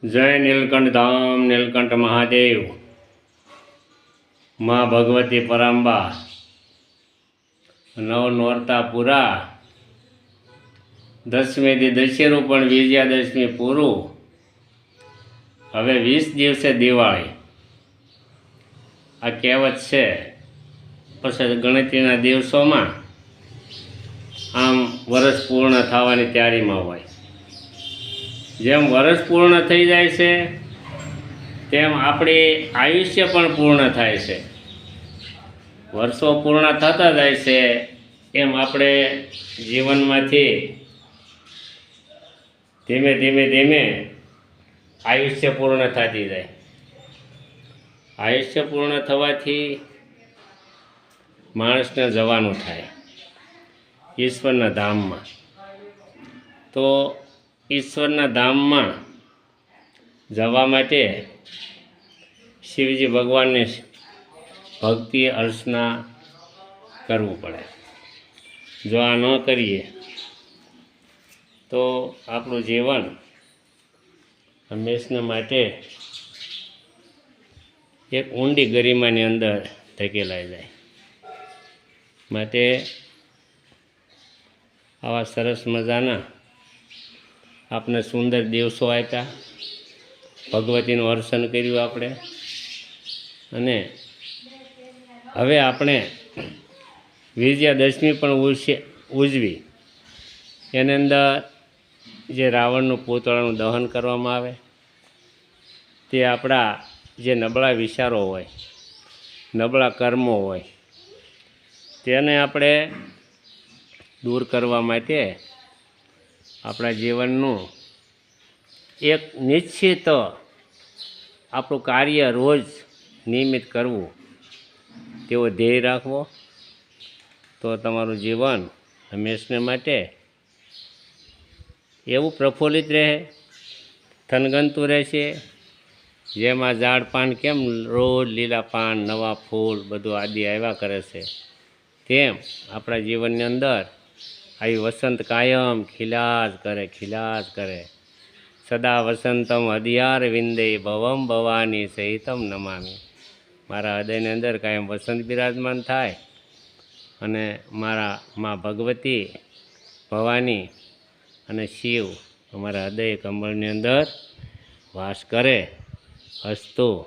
જય નીલકંઠ ધામ નીલકંઠ મહાદેવ માં ભગવતી પરાંબા નવ નોરતા પૂરા દસમીથી દશેરું પણ વિજયાદશમી પૂરું હવે 20 દિવસે દિવાળી આ કહેવત છે. પછી ગણતરીના દિવસોમાં આમ વર્ષ પૂર્ણ થવાની તૈયારીમાં હોય. જેમ વર્ષ પૂર્ણ થઈ જાય છે તેમ આપણી આયુષ્ય પણ પૂર્ણ થાય છે. વર્ષો પૂર્ણ થતા જાય છે એમ આપણે જીવનમાંથી ધીમે ધીમે ધીમે આયુષ્ય પૂર્ણ થતી જાય. આયુષ્ય પૂર્ણ થવાથી માણસને જવાનું થાય ઈશ્વરના ધામમાં. તો ઈશ્વરના ધામમાં જવા માટે શિવજી ભગવાનની ભક્તિ અર્ચના કરવું પડે. જો આ ન કરીએ તો આપણું જીવન હંમેશના માટે એક ઊંડી ગરિમાની અંદર ધકેલાઈ જાય. માટે આવા સરસ મજાના આપણે સુંદર દિવસો આપ્યા, ભગવતીનું અર્ચન કર્યું આપણે, અને હવે આપણે વિજયાદશમી પણ ઉજવી. એની અંદર જે રાવણનું પૂતળાનું દહન કરવામાં આવે તે આપણા જે નબળા વિચારો હોય, નબળા કર્મો હોય તેને આપણે દૂર કરવા માટે આપણા જીવનનું એક નિશ્ચિત આપણું કાર્ય રોજ નિયમિત કરવું તેવો ધ્યેય રાખવો. તો તમારું જીવન હંમેશને માટે એવું પ્રફુલ્લિત રહે, થનગનતું રહેશે. જેમાં ઝાડ પાન કેમ રોજ લીલા પાન, નવા ફૂલ બધું આદિ આવ્યા કરે છે, તેમ આપણા જીવનની અંદર આવી વસંત કાયમ ખિલાજ કરે. સદા વસંતમ હદિયાર વિંદે ભવમ ભવાની સહિતમ નમામી. મારા હૃદયની અંદર કાયમ વસંત બિરાજમાન થાય અને મારા મા ભગવતી, ભવાની અને શિવ અમારા હૃદય કમળની અંદર વાસ કરે. હસતું